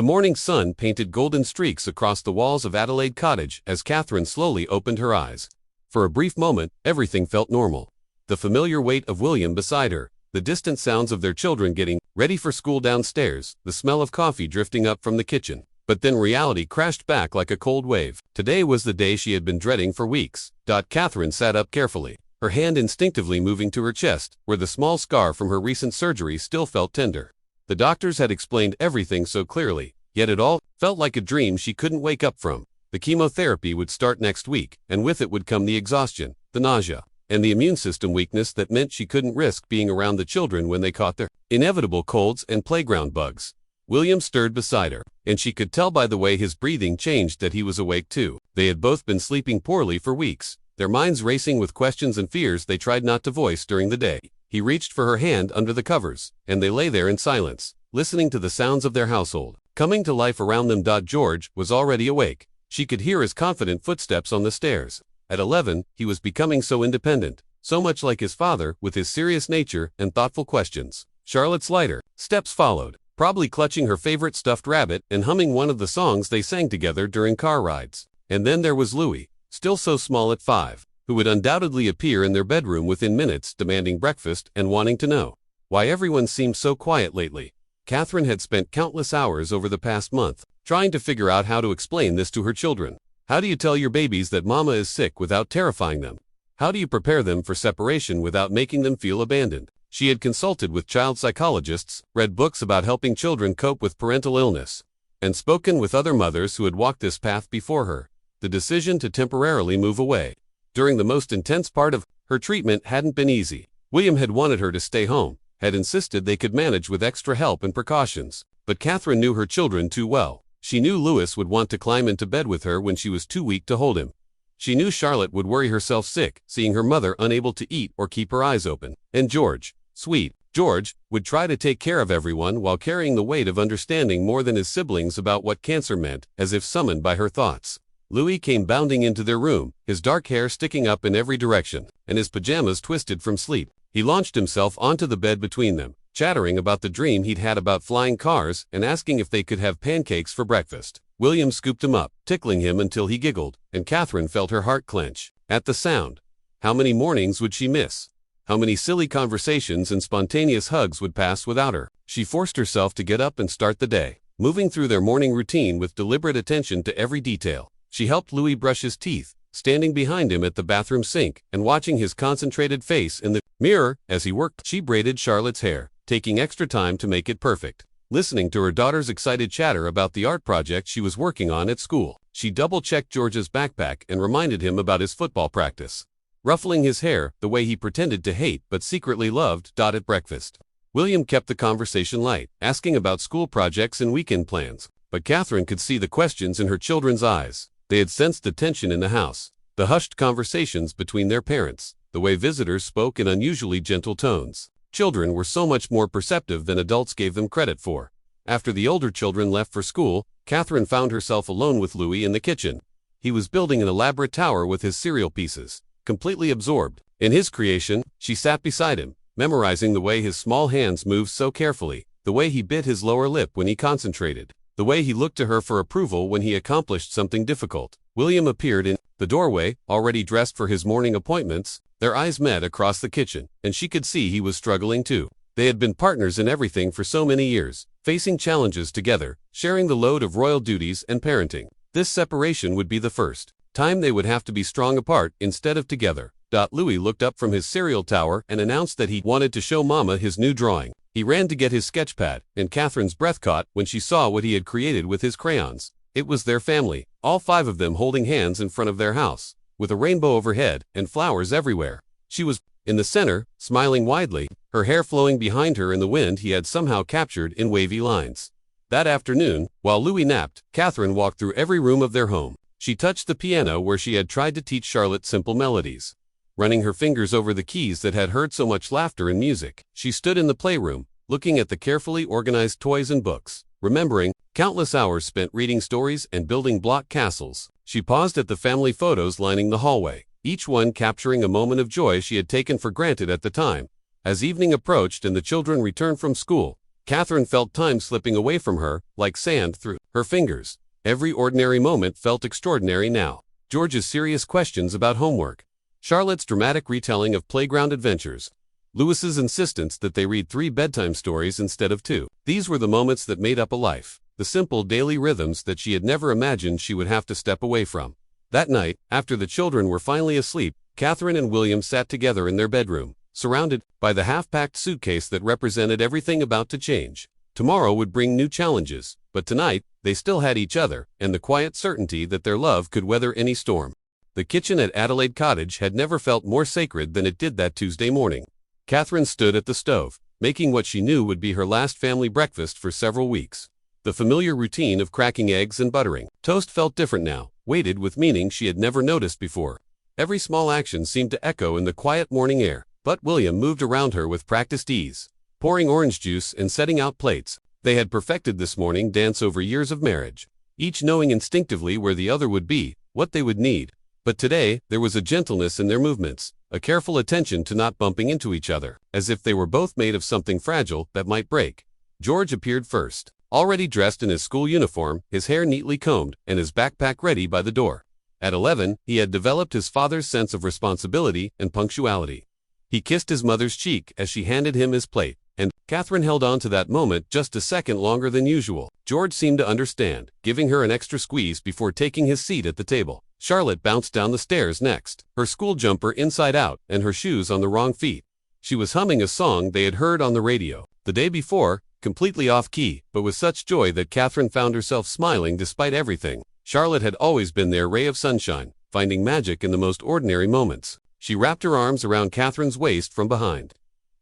The morning sun painted golden streaks across the walls of Adelaide Cottage as Catherine slowly opened her eyes. For a brief moment, everything felt normal. The familiar weight of William beside her, the distant sounds of their children getting ready for school downstairs, the smell of coffee drifting up from the kitchen. But then reality crashed back like a cold wave. Today was the day she had been dreading for weeks. Catherine sat up carefully, her hand instinctively moving to her chest, where the small scar from her recent surgery still felt tender. The doctors had explained everything so clearly, yet it all felt like a dream she couldn't wake up from. The chemotherapy would start next week, and with it would come the exhaustion, the nausea, and the immune system weakness that meant she couldn't risk being around the children when they caught their inevitable colds and playground bugs. William stirred beside her, and she could tell by the way his breathing changed that he was awake too. They had both been sleeping poorly for weeks, their minds racing with questions and fears they tried not to voice during the day. He reached for her hand under the covers, and they lay there in silence, listening to the sounds of their household, coming to life around them. George was already awake. She could hear his confident footsteps on the stairs. At 11, he was becoming so independent, so much like his father, with his serious nature and thoughtful questions. Charlotte's lighter steps followed, probably clutching her favorite stuffed rabbit and humming one of the songs they sang together during car rides. And then there was Louis, still so small at 5, who would undoubtedly appear in their bedroom within minutes, demanding breakfast and wanting to know why everyone seemed so quiet lately. Catherine had spent countless hours over the past month trying to figure out how to explain this to her children. How do you tell your babies that mama is sick without terrifying them? How do you prepare them for separation without making them feel abandoned? She had consulted with child psychologists, read books about helping children cope with parental illness, and spoken with other mothers who had walked this path before her. The decision to temporarily move away during the most intense part of her treatment hadn't been easy. William had wanted her to stay home, had insisted they could manage with extra help and precautions. But Catherine knew her children too well. She knew Louis would want to climb into bed with her when she was too weak to hold him. She knew Charlotte would worry herself sick, seeing her mother unable to eat or keep her eyes open. And George, sweet George, would try to take care of everyone while carrying the weight of understanding more than his siblings about what cancer meant, as if summoned by her thoughts. Louis came bounding into their room, his dark hair sticking up in every direction, and his pajamas twisted from sleep. He launched himself onto the bed between them, chattering about the dream he'd had about flying cars and asking if they could have pancakes for breakfast. William scooped him up, tickling him until he giggled, and Catherine felt her heart clench at the sound. How many mornings would she miss? How many silly conversations and spontaneous hugs would pass without her? She forced herself to get up and start the day, moving through their morning routine with deliberate attention to every detail. She helped Louis brush his teeth, standing behind him at the bathroom sink and watching his concentrated face in the mirror as he worked. She braided Charlotte's hair, taking extra time to make it perfect. Listening to her daughter's excited chatter about the art project she was working on at school, she double-checked George's backpack and reminded him about his football practice. Ruffling his hair, the way he pretended to hate but secretly loved at breakfast. William kept the conversation light, asking about school projects and weekend plans. But Catherine could see the questions in her children's eyes. They had sensed the tension in the house, the hushed conversations between their parents, the way visitors spoke in unusually gentle tones. Children were so much more perceptive than adults gave them credit for. After the older children left for school, Catherine found herself alone with Louis in the kitchen. He was building an elaborate tower with his cereal pieces, completely absorbed in his creation. She sat beside him, memorizing the way his small hands moved so carefully, the way he bit his lower lip when he concentrated, the way he looked to her for approval when he accomplished something difficult. William appeared in the doorway, already dressed for his morning appointments. Their eyes met across the kitchen, and she could see he was struggling too. They had been partners in everything for so many years, facing challenges together, sharing the load of royal duties and parenting. This separation would be the first time they would have to be strong apart instead of together. Louis looked up from his cereal tower and announced that he wanted to show Mama his new drawing. He ran to get his sketchpad, and Catherine's breath caught when she saw what he had created with his crayons. It was their family, all 5 of them holding hands in front of their house, with a rainbow overhead and flowers everywhere. She was in the center, smiling widely, her hair flowing behind her in the wind he had somehow captured in wavy lines. That afternoon, while Louis napped, Catherine walked through every room of their home. She touched the piano where she had tried to teach Charlotte simple melodies, running her fingers over the keys that had heard so much laughter and music. She stood in the playroom, looking at the carefully organized toys and books, remembering countless hours spent reading stories and building block castles. She paused at the family photos lining the hallway, each one capturing a moment of joy she had taken for granted at the time. As evening approached and the children returned from school, Catherine felt time slipping away from her, like sand through her fingers. Every ordinary moment felt extraordinary now. George's serious questions about homework. Charlotte's dramatic retelling of playground adventures. Louis's insistence that they read 3 bedtime stories instead of 2. These were the moments that made up a life, the simple daily rhythms that she had never imagined she would have to step away from. That night, after the children were finally asleep, Catherine and William sat together in their bedroom, surrounded by the half-packed suitcase that represented everything about to change. Tomorrow would bring new challenges, but tonight, they still had each other, and the quiet certainty that their love could weather any storm. The kitchen at Adelaide Cottage had never felt more sacred than it did that Tuesday morning. Catherine stood at the stove, making what she knew would be her last family breakfast for several weeks. The familiar routine of cracking eggs and buttering toast felt different now, weighted with meaning she had never noticed before. Every small action seemed to echo in the quiet morning air, but William moved around her with practiced ease, pouring orange juice and setting out plates. They had perfected this morning dance over years of marriage, each knowing instinctively where the other would be, what they would need. But today, there was a gentleness in their movements, a careful attention to not bumping into each other, as if they were both made of something fragile that might break. George appeared first, already dressed in his school uniform, his hair neatly combed, and his backpack ready by the door. At 11, he had developed his father's sense of responsibility and punctuality. He kissed his mother's cheek as she handed him his plate, and Catherine held on to that moment just a second longer than usual. George seemed to understand, giving her an extra squeeze before taking his seat at the table. Charlotte bounced down the stairs next, her school jumper inside out and her shoes on the wrong feet. She was humming a song they had heard on the radio the day before, completely off-key, but with such joy that Catherine found herself smiling despite everything. Charlotte had always been their ray of sunshine, finding magic in the most ordinary moments. She wrapped her arms around Catherine's waist from behind,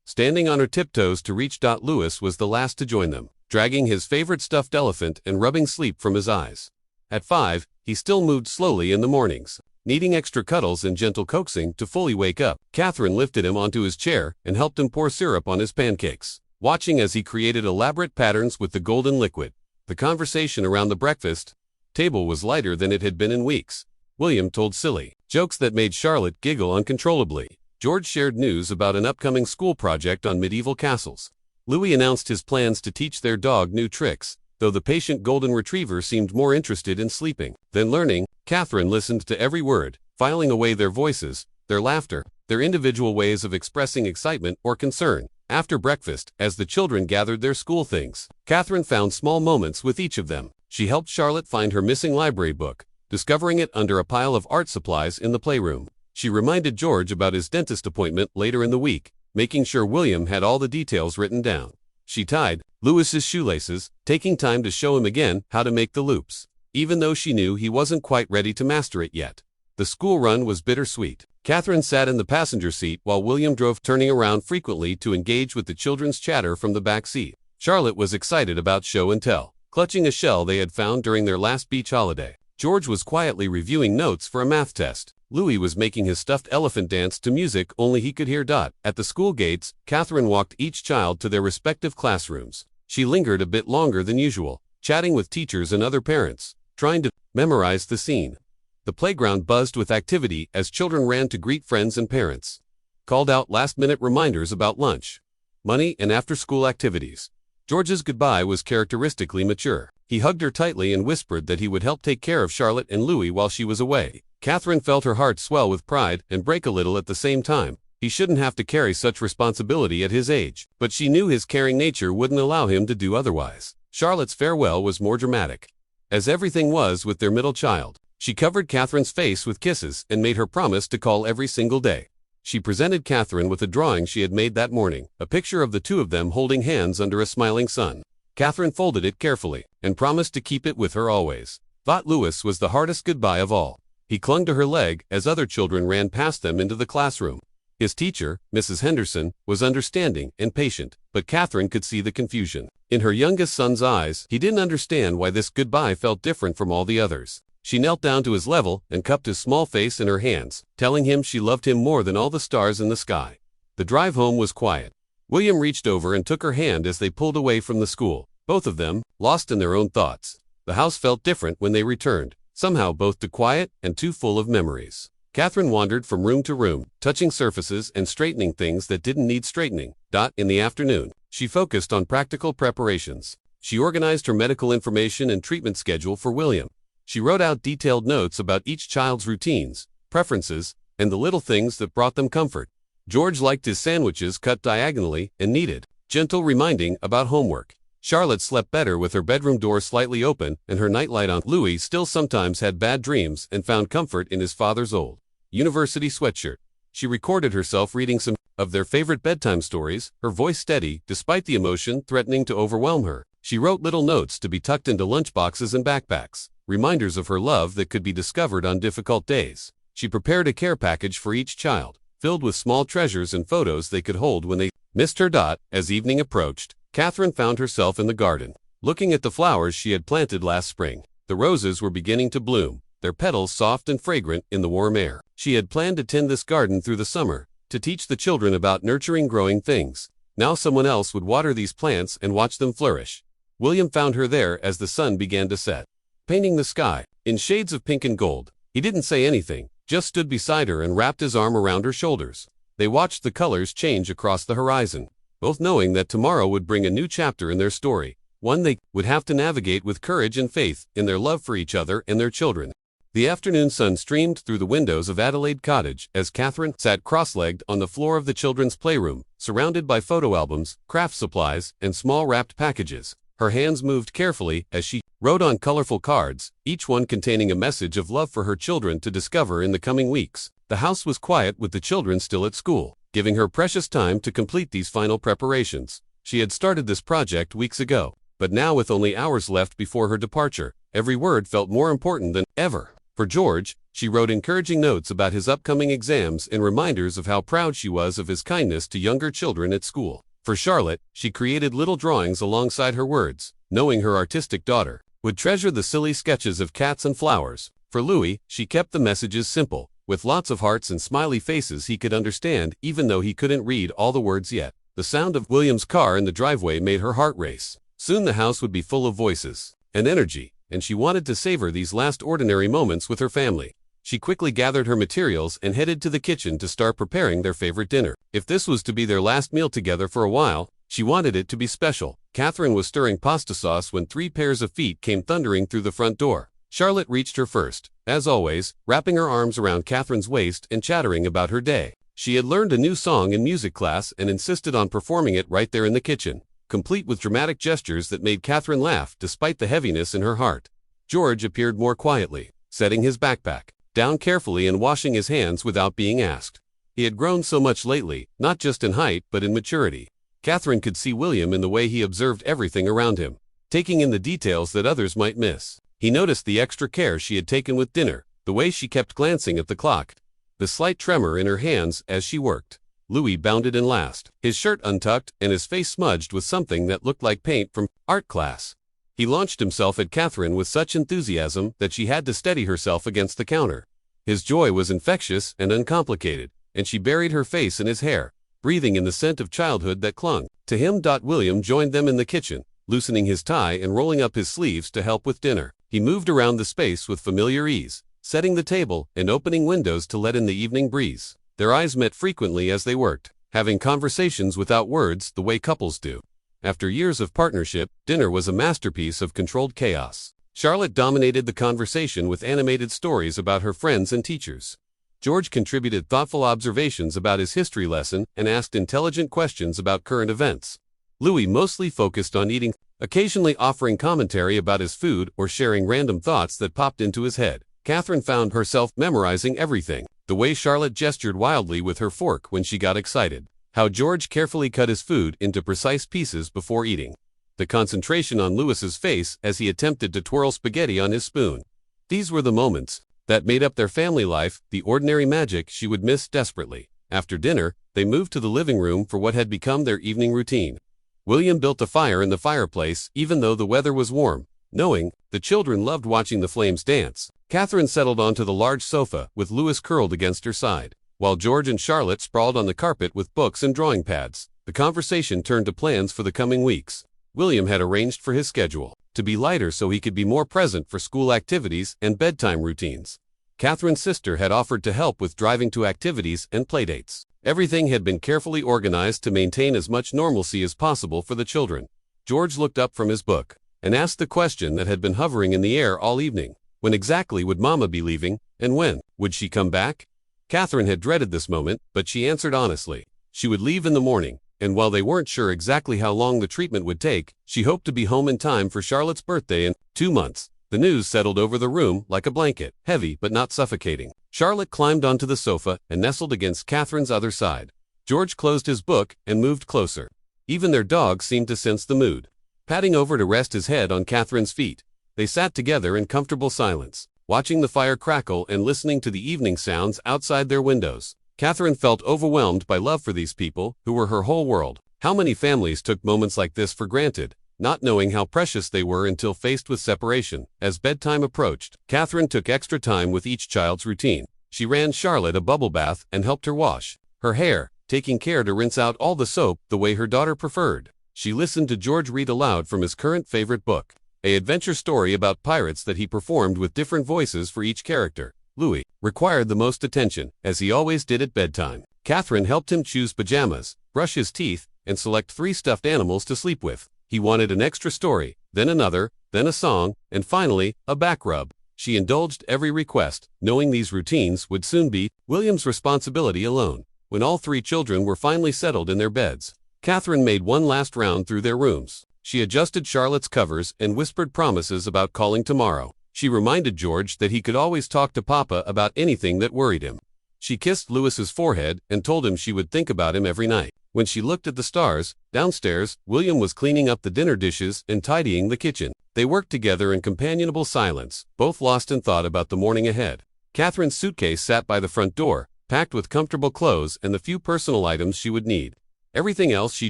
standing on her tiptoes to reach. Louis was the last to join them, dragging his favorite stuffed elephant and rubbing sleep from his eyes. At 5, he still moved slowly in the mornings, needing extra cuddles and gentle coaxing to fully wake up. Catherine lifted him onto his chair and helped him pour syrup on his pancakes, watching as he created elaborate patterns with the golden liquid. The conversation around the breakfast table was lighter than it had been in weeks. William told silly jokes that made Charlotte giggle uncontrollably. George shared news about an upcoming school project on medieval castles. Louis announced his plans to teach their dog new tricks, though the patient golden retriever seemed more interested in sleeping than learning. Catherine listened to every word, filing away their voices, their laughter, their individual ways of expressing excitement or concern. After breakfast, as the children gathered their school things, Catherine found small moments with each of them. She helped Charlotte find her missing library book, discovering it under a pile of art supplies in the playroom. She reminded George about his dentist appointment later in the week, making sure William had all the details written down. She tied Louis's shoelaces, taking time to show him again how to make the loops, even though she knew he wasn't quite ready to master it yet. The school run was bittersweet. Catherine sat in the passenger seat while William drove, turning around frequently to engage with the children's chatter from the back seat. Charlotte was excited about show and tell, clutching a shell they had found during their last beach holiday. George was quietly reviewing notes for a math test. Louis was making his stuffed elephant dance to music only he could hear. At the school gates, Catherine walked each child to their respective classrooms. She lingered a bit longer than usual, chatting with teachers and other parents, trying to memorize the scene. The playground buzzed with activity as children ran to greet friends and parents, called out last-minute reminders about lunch, money, and after-school activities. George's goodbye was characteristically mature. He hugged her tightly and whispered that he would help take care of Charlotte and Louis while she was away. Catherine felt her heart swell with pride and break a little at the same time. He shouldn't have to carry such responsibility at his age, but she knew his caring nature wouldn't allow him to do otherwise. Charlotte's farewell was more dramatic, as everything was with their middle child. She covered Catherine's face with kisses and made her promise to call every single day. She presented Catherine with a drawing she had made that morning, a picture of the two of them holding hands under a smiling sun. Catherine folded it carefully and promised to keep it with her always. Louis was the hardest goodbye of all. He clung to her leg as other children ran past them into the classroom. His teacher, Mrs. Henderson, was understanding and patient, but Catherine could see the confusion in her youngest son's eyes. He didn't understand why this goodbye felt different from all the others. She knelt down to his level and cupped his small face in her hands, telling him she loved him more than all the stars in the sky. The drive home was quiet. William reached over and took her hand as they pulled away from the school, both of them lost in their own thoughts. The house felt different when they returned, somehow both too quiet and too full of memories. Catherine wandered from room to room, touching surfaces and straightening things that didn't need straightening. In the afternoon, she focused on practical preparations. She organized her medical information and treatment schedule for William. She wrote out detailed notes about each child's routines, preferences, and the little things that brought them comfort. George liked his sandwiches cut diagonally and needed gentle reminding about homework. Charlotte slept better with her bedroom door slightly open and her nightlight on. Louis still sometimes had bad dreams and found comfort in his father's old university sweatshirt. She recorded herself reading some of their favorite bedtime stories, her voice steady despite the emotion threatening to overwhelm her. She wrote little notes to be tucked into lunchboxes and backpacks, reminders of her love that could be discovered on difficult days. She prepared a care package for each child, filled with small treasures and photos they could hold when they missed her. As evening approached, Catherine found herself in the garden, looking at the flowers she had planted last spring. The roses were beginning to bloom, their petals soft and fragrant in the warm air. She had planned to tend this garden through the summer, to teach the children about nurturing growing things. Now someone else would water these plants and watch them flourish. William found her there as the sun began to set, painting the sky in shades of pink and gold. He didn't say anything, just stood beside her and wrapped his arm around her shoulders. They watched the colors change across the horizon, both knowing that tomorrow would bring a new chapter in their story, one they would have to navigate with courage and faith in their love for each other and their children. The afternoon sun streamed through the windows of Adelaide Cottage as Catherine sat cross-legged on the floor of the children's playroom, surrounded by photo albums, craft supplies, and small wrapped packages. Her hands moved carefully as she wrote on colorful cards, each one containing a message of love for her children to discover in the coming weeks. The house was quiet with the children still at school, giving her precious time to complete these final preparations. She had started this project weeks ago, but now with only hours left before her departure, every word felt more important than ever. For George, she wrote encouraging notes about his upcoming exams and reminders of how proud she was of his kindness to younger children at school. For Charlotte, she created little drawings alongside her words, knowing her artistic daughter would treasure the silly sketches of cats and flowers. For Louis, she kept the messages simple, with lots of hearts and smiley faces he could understand even though he couldn't read all the words yet. The sound of William's car in the driveway made her heart race. Soon the house would be full of voices and energy, and she wanted to savor these last ordinary moments with her family. She quickly gathered her materials and headed to the kitchen to start preparing their favorite dinner. If this was to be their last meal together for a while, she wanted it to be special. Catherine was stirring pasta sauce when 3 pairs of feet came thundering through the front door. Charlotte reached her first, as always, wrapping her arms around Catherine's waist and chattering about her day. She had learned a new song in music class and insisted on performing it right there in the kitchen, complete with dramatic gestures that made Catherine laugh despite the heaviness in her heart. George appeared more quietly, setting his backpack down carefully and washing his hands without being asked. He had grown so much lately, not just in height but in maturity. Catherine could see William in the way he observed everything around him, taking in the details that others might miss. He noticed the extra care she had taken with dinner, the way she kept glancing at the clock, the slight tremor in her hands as she worked. Louis bounded in last, his shirt untucked and his face smudged with something that looked like paint from art class. He launched himself at Catherine with such enthusiasm that she had to steady herself against the counter. His joy was infectious and uncomplicated, and she buried her face in his hair, breathing in the scent of childhood that clung to him. William joined them in the kitchen, loosening his tie and rolling up his sleeves to help with dinner. He moved around the space with familiar ease, setting the table and opening windows to let in the evening breeze. Their eyes met frequently as they worked, having conversations without words the way couples do. After years of partnership, dinner was a masterpiece of controlled chaos. Charlotte dominated the conversation with animated stories about her friends and teachers. George contributed thoughtful observations about his history lesson and asked intelligent questions about current events. Louis mostly focused on eating, occasionally offering commentary about his food or sharing random thoughts that popped into his head. Catherine found herself memorizing everything, the way Charlotte gestured wildly with her fork when she got excited, how George carefully cut his food into precise pieces before eating, the concentration on Louis's face as he attempted to twirl spaghetti on his spoon. These were the moments that made up their family life, the ordinary magic she would miss desperately. After dinner, they moved to the living room for what had become their evening routine. William built a fire in the fireplace even though the weather was warm, knowing the children loved watching the flames dance. Catherine settled onto the large sofa with Louis curled against her side, while George and Charlotte sprawled on the carpet with books and drawing pads. The conversation turned to plans for the coming weeks. William had arranged for his schedule to be lighter so he could be more present for school activities and bedtime routines. Catherine's sister had offered to help with driving to activities and playdates. Everything had been carefully organized to maintain as much normalcy as possible for the children. George looked up from his book and asked the question that had been hovering in the air all evening. When exactly would Mama be leaving, and when would she come back? Catherine had dreaded this moment, but she answered honestly. She would leave in the morning, and while they weren't sure exactly how long the treatment would take, she hoped to be home in time for Charlotte's birthday in 2 months. The news settled over the room like a blanket, heavy but not suffocating. Charlotte climbed onto the sofa and nestled against Catherine's other side. George closed his book and moved closer. Even their dog seemed to sense the mood. Padding over to rest his head on Catherine's feet, they sat together in comfortable silence, watching the fire crackle and listening to the evening sounds outside their windows. Catherine felt overwhelmed by love for these people, who were her whole world. How many families took moments like this for granted, not knowing how precious they were until faced with separation? As bedtime approached, Catherine took extra time with each child's routine. She ran Charlotte a bubble bath and helped her wash her hair, taking care to rinse out all the soap the way her daughter preferred. She listened to George read aloud from his current favorite book, an adventure story about pirates that he performed with different voices for each character. Louis required the most attention, as he always did at bedtime. Catherine helped him choose pajamas, brush his teeth, and select 3 stuffed animals to sleep with. He wanted an extra story, then another, then a song, and finally, a back rub. She indulged every request, knowing these routines would soon be William's responsibility alone. When all 3 children were finally settled in their beds, Catherine made one last round through their rooms. She adjusted Charlotte's covers and whispered promises about calling tomorrow. She reminded George that he could always talk to Papa about anything that worried him. She kissed Louis's forehead and told him she would think about him every night. When she looked at the stars, downstairs, William was cleaning up the dinner dishes and tidying the kitchen. They worked together in companionable silence, both lost in thought about the morning ahead. Catherine's suitcase sat by the front door, packed with comfortable clothes and the few personal items she would need. Everything else she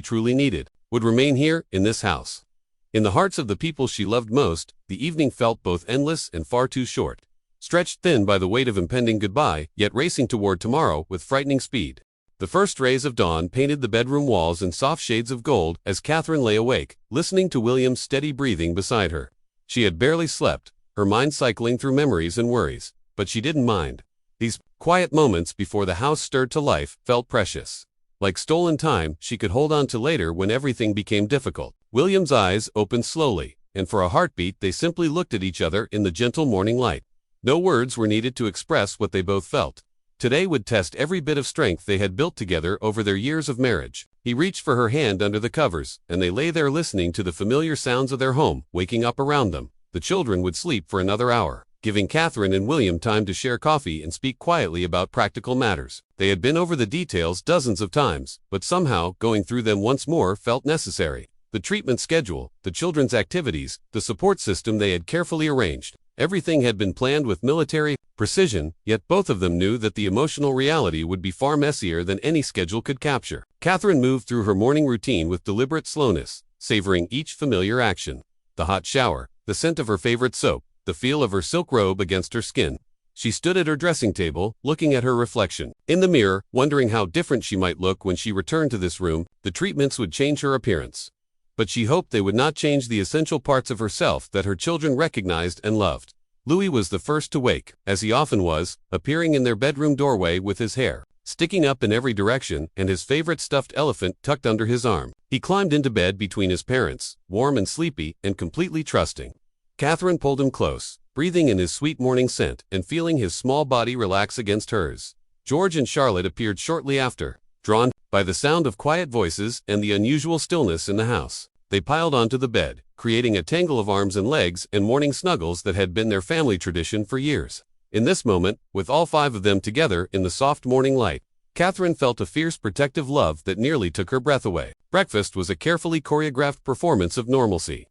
truly needed would remain here, in this house. In the hearts of the people she loved most, the evening felt both endless and far too short. Stretched thin by the weight of impending goodbye, yet racing toward tomorrow with frightening speed. The first rays of dawn painted the bedroom walls in soft shades of gold as Catherine lay awake, listening to William's steady breathing beside her. She had barely slept, her mind cycling through memories and worries, but she didn't mind. These quiet moments before the house stirred to life felt precious. Like stolen time, she could hold on to later when everything became difficult. William's eyes opened slowly, and for a heartbeat they simply looked at each other in the gentle morning light. No words were needed to express what they both felt. Today would test every bit of strength they had built together over their years of marriage. He reached for her hand under the covers, and they lay there listening to the familiar sounds of their home, waking up around them. The children would sleep for another hour, giving Catherine and William time to share coffee and speak quietly about practical matters. They had been over the details dozens of times, but somehow, going through them once more felt necessary. The treatment schedule, the children's activities, the support system they had carefully arranged. Everything had been planned with military precision, yet both of them knew that the emotional reality would be far messier than any schedule could capture. Catherine moved through her morning routine with deliberate slowness, savoring each familiar action. The hot shower, the scent of her favorite soap, the feel of her silk robe against her skin. She stood at her dressing table, looking at her reflection in the mirror, wondering how different she might look when she returned to this room. The treatments would change her appearance, but she hoped they would not change the essential parts of herself that her children recognized and loved. Louis was the first to wake, as he often was, appearing in their bedroom doorway with his hair sticking up in every direction and his favorite stuffed elephant tucked under his arm. He climbed into bed between his parents, warm and sleepy and completely trusting. Catherine pulled him close, breathing in his sweet morning scent and feeling his small body relax against hers. George and Charlotte appeared shortly after, drawn by the sound of quiet voices and the unusual stillness in the house. They piled onto the bed, creating a tangle of arms and legs and morning snuggles that had been their family tradition for years. In this moment, with all 5 of them together in the soft morning light, Catherine felt a fierce protective love that nearly took her breath away. Breakfast was a carefully choreographed performance of normalcy.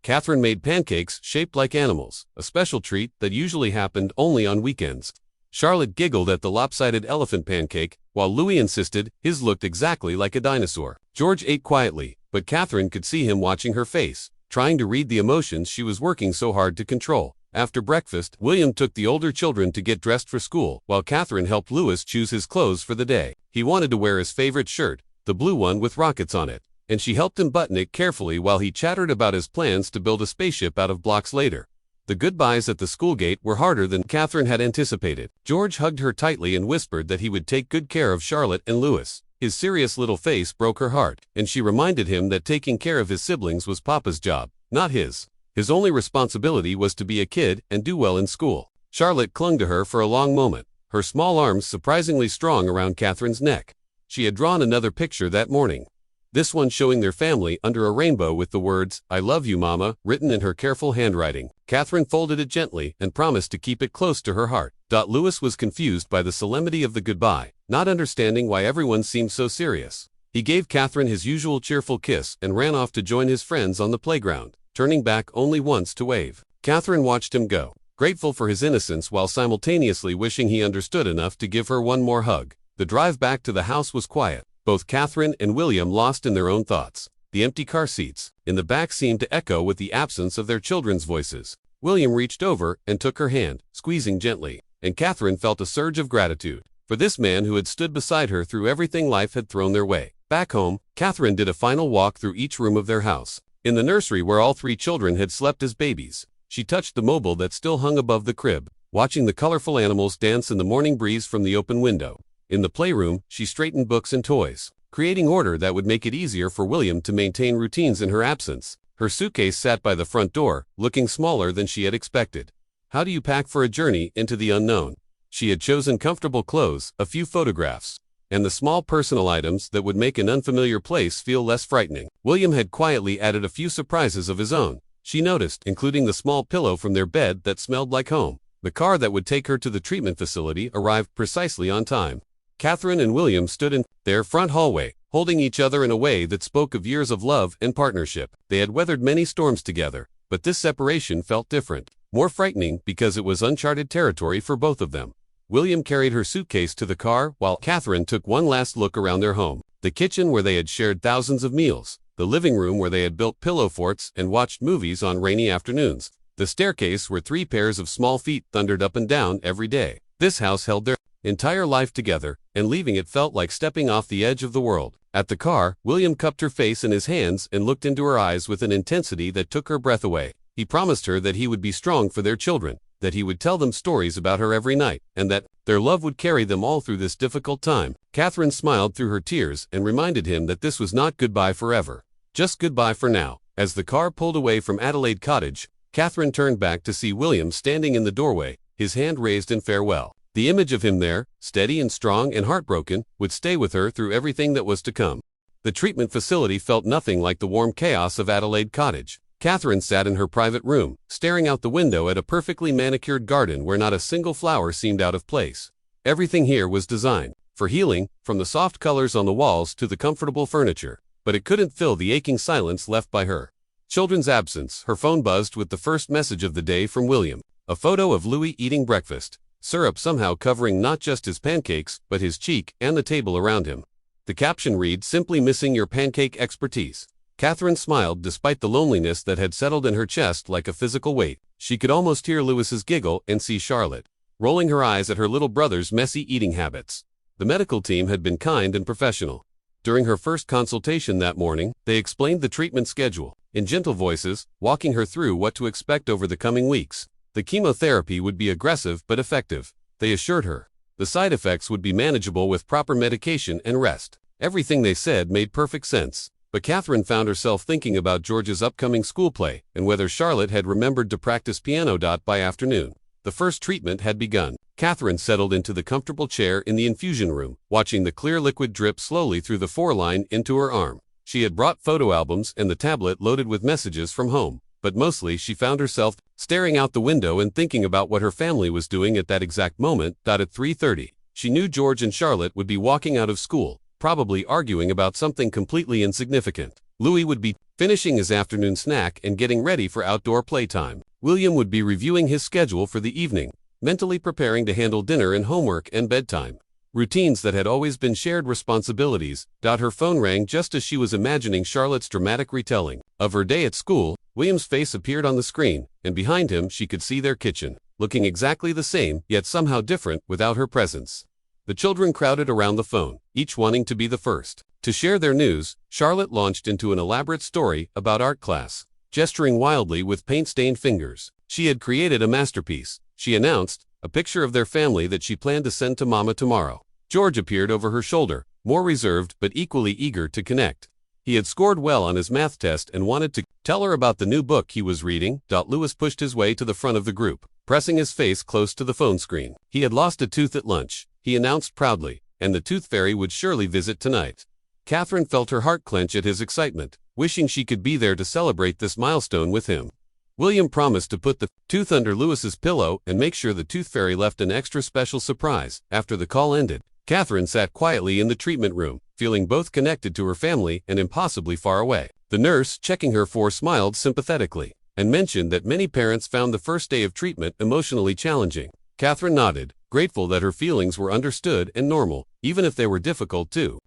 Catherine made pancakes shaped like animals, a special treat that usually happened only on weekends. Charlotte giggled at the lopsided elephant pancake, while Louis insisted his looked exactly like a dinosaur. George ate quietly, but Catherine could see him watching her face, trying to read the emotions she was working so hard to control. After breakfast, William took the older children to get dressed for school, while Catherine helped Louis choose his clothes for the day. He wanted to wear his favorite shirt, the blue one with rockets on it, and she helped him button it carefully while he chattered about his plans to build a spaceship out of blocks later. The goodbyes at the school gate were harder than Catherine had anticipated. George hugged her tightly and whispered that he would take good care of Charlotte and Louis. His serious little face broke her heart, and she reminded him that taking care of his siblings was Papa's job, not his. His only responsibility was to be a kid and do well in school. Charlotte clung to her for a long moment, her small arms surprisingly strong around Catherine's neck. She had drawn another picture that morning, this one showing their family under a rainbow with the words, "I love you, Mama," written in her careful handwriting. Catherine folded it gently and promised to keep it close to her heart. Louis was confused by the solemnity of the goodbye, not understanding why everyone seemed so serious. He gave Catherine his usual cheerful kiss and ran off to join his friends on the playground, turning back only once to wave. Catherine watched him go, grateful for his innocence while simultaneously wishing he understood enough to give her one more hug. The drive back to the house was quiet. Both Catherine and William lost in their own thoughts. The empty car seats in the back seemed to echo with the absence of their children's voices. William reached over and took her hand, squeezing gently, and Catherine felt a surge of gratitude for this man who had stood beside her through everything life had thrown their way. Back home, Catherine did a final walk through each room of their house. In the nursery where all three children had slept as babies, she touched the mobile that still hung above the crib, watching the colorful animals dance in the morning breeze from the open window. In the playroom, she straightened books and toys, creating order that would make it easier for William to maintain routines in her absence. Her suitcase sat by the front door, looking smaller than she had expected. How do you pack for a journey into the unknown? She had chosen comfortable clothes, a few photographs, and the small personal items that would make an unfamiliar place feel less frightening. William had quietly added a few surprises of his own, she noticed, including the small pillow from their bed that smelled like home. The car that would take her to the treatment facility arrived precisely on time. Catherine and William stood in their front hallway, holding each other in a way that spoke of years of love and partnership. They had weathered many storms together, but this separation felt different, more frightening because it was uncharted territory for both of them. William carried her suitcase to the car while Catherine took one last look around their home. The kitchen where they had shared thousands of meals, the living room where they had built pillow forts and watched movies on rainy afternoons, the staircase where three pairs of small feet thundered up and down every day. This house held their entire life together, and leaving it felt like stepping off the edge of the world. At the car, William cupped her face in his hands and looked into her eyes with an intensity that took her breath away. He promised her that he would be strong for their children, that he would tell them stories about her every night, and that their love would carry them all through this difficult time. Catherine smiled through her tears and reminded him that this was not goodbye forever, just goodbye for now. As the car pulled away from Adelaide Cottage, Catherine turned back to see William standing in the doorway, his hand raised in farewell. The image of him there, steady and strong and heartbroken, would stay with her through everything that was to come. The treatment facility felt nothing like the warm chaos of Adelaide Cottage. Catherine sat in her private room, staring out the window at a perfectly manicured garden where not a single flower seemed out of place. Everything here was designed for healing, from the soft colors on the walls to the comfortable furniture, but it couldn't fill the aching silence left by her children's absence. Her phone buzzed with the first message of the day from William, a photo of Louis eating breakfast, syrup somehow covering not just his pancakes, but his cheek and the table around him. The caption read, "Simply missing your pancake expertise." Catherine smiled despite the loneliness that had settled in her chest like a physical weight. She could almost hear Louis's giggle and see Charlotte rolling her eyes at her little brother's messy eating habits. The medical team had been kind and professional. During her first consultation that morning, they explained the treatment schedule in gentle voices, walking her through what to expect over the coming weeks. The chemotherapy would be aggressive but effective, they assured her. The side effects would be manageable with proper medication and rest. Everything they said made perfect sense, but Catherine found herself thinking about George's upcoming school play and whether Charlotte had remembered to practice piano. By afternoon, the first treatment had begun. Catherine settled into the comfortable chair in the infusion room, watching the clear liquid drip slowly through the foreline into her arm. She had brought photo albums and the tablet loaded with messages from home, but mostly she found herself staring out the window and thinking about what her family was doing at that exact moment. At 3:30, she knew George and Charlotte would be walking out of school, probably arguing about something completely insignificant. Louis would be finishing his afternoon snack and getting ready for outdoor playtime. William would be reviewing his schedule for the evening, mentally preparing to handle dinner and homework and bedtime. Routines that had always been shared responsibilities. Her phone rang just as she was imagining Charlotte's dramatic retelling of her day at school. William's face appeared on the screen, and behind him she could see their kitchen, looking exactly the same, yet somehow different without her presence. The children crowded around the phone, each wanting to be the first to share their news. Charlotte launched into an elaborate story about art class, gesturing wildly with paint-stained fingers. She had created a masterpiece, she announced, a picture of their family that she planned to send to Mama tomorrow. George appeared over her shoulder, more reserved but equally eager to connect. He had scored well on his math test and wanted to tell her about the new book he was reading. Louis pushed his way to the front of the group, pressing his face close to the phone screen. He had lost a tooth at lunch, he announced proudly, and the tooth fairy would surely visit tonight. Catherine felt her heart clench at his excitement, wishing she could be there to celebrate this milestone with him. William promised to put the tooth under Louis's pillow and make sure the tooth fairy left an extra special surprise. After the call ended, Catherine sat quietly in the treatment room, feeling both connected to her family and impossibly far away. The nurse, checking her smiled sympathetically, and mentioned that many parents found the first day of treatment emotionally challenging. Catherine nodded, grateful that her feelings were understood and normal, even if they were difficult too.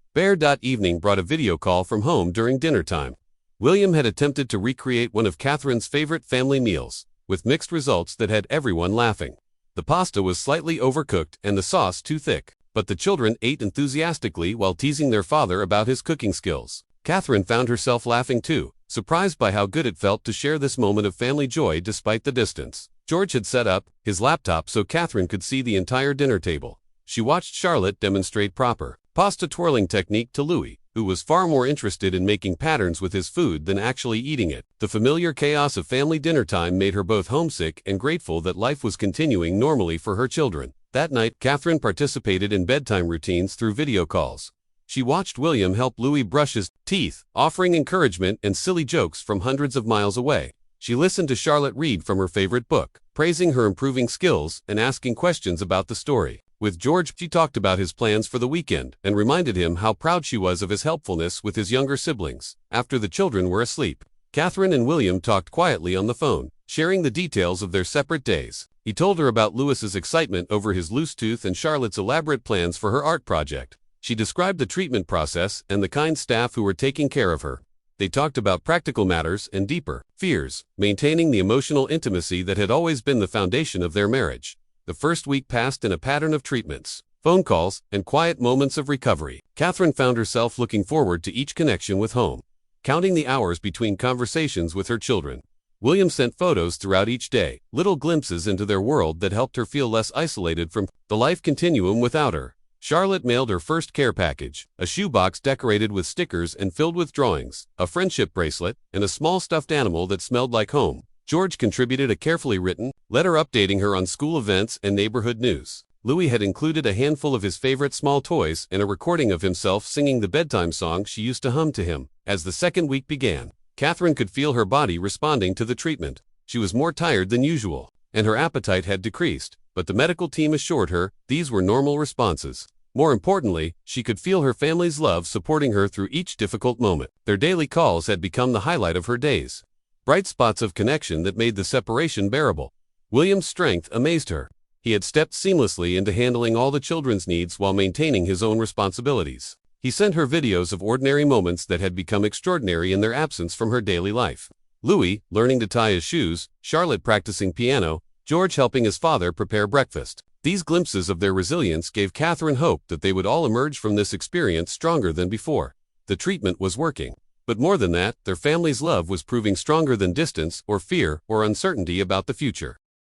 Evening brought a video call from home during dinner time. William had attempted to recreate one of Catherine's favorite family meals, with mixed results that had everyone laughing. The pasta was slightly overcooked and the sauce too thick, but the children ate enthusiastically while teasing their father about his cooking skills. Catherine found herself laughing too, surprised by how good it felt to share this moment of family joy despite the distance. George had set up his laptop so Catherine could see the entire dinner table. She watched Charlotte demonstrate proper pasta twirling technique to Louis, who was far more interested in making patterns with his food than actually eating it. The familiar chaos of family dinner time made her both homesick and grateful that life was continuing normally for her children. That night, Catherine participated in bedtime routines through video calls. She watched William help Louis brush his teeth, offering encouragement and silly jokes from hundreds of miles away. She listened to Charlotte read from her favorite book, praising her improving skills and asking questions about the story. With George, she talked about his plans for the weekend and reminded him how proud she was of his helpfulness with his younger siblings. After the children were asleep, Catherine and William talked quietly on the phone, sharing the details of their separate days. He told her about Louis's excitement over his loose tooth and Charlotte's elaborate plans for her art project. She described the treatment process and the kind staff who were taking care of her. They talked about practical matters and deeper fears, maintaining the emotional intimacy that had always been the foundation of their marriage. The first week passed in a pattern of treatments, phone calls, and quiet moments of recovery. Catherine found herself looking forward to each connection with home, counting the hours between conversations with her children. William sent photos throughout each day, little glimpses into their world that helped her feel less isolated from the life continuum without her. Charlotte mailed her first care package, a shoebox decorated with stickers and filled with drawings, a friendship bracelet, and a small stuffed animal that smelled like home. George contributed a carefully written letter updating her on school events and neighborhood news. Louis had included a handful of his favorite small toys and a recording of himself singing the bedtime song she used to hum to him. As the second week began, Catherine could feel her body responding to the treatment. She was more tired than usual, and her appetite had decreased, but the medical team assured her these were normal responses. More importantly, she could feel her family's love supporting her through each difficult moment. Their daily calls had become the highlight of her days, bright spots of connection that made the separation bearable. William's strength amazed her. He had stepped seamlessly into handling all the children's needs while maintaining his own responsibilities. He sent her videos of ordinary moments that had become extraordinary in their absence from her daily life. Louis learning to tie his shoes, Charlotte practicing piano, George helping his father prepare breakfast. These glimpses of their resilience gave Catherine hope that they would all emerge from this experience stronger than before. The treatment was working. But more than that, their family's love was proving stronger than distance or fear or uncertainty about the future.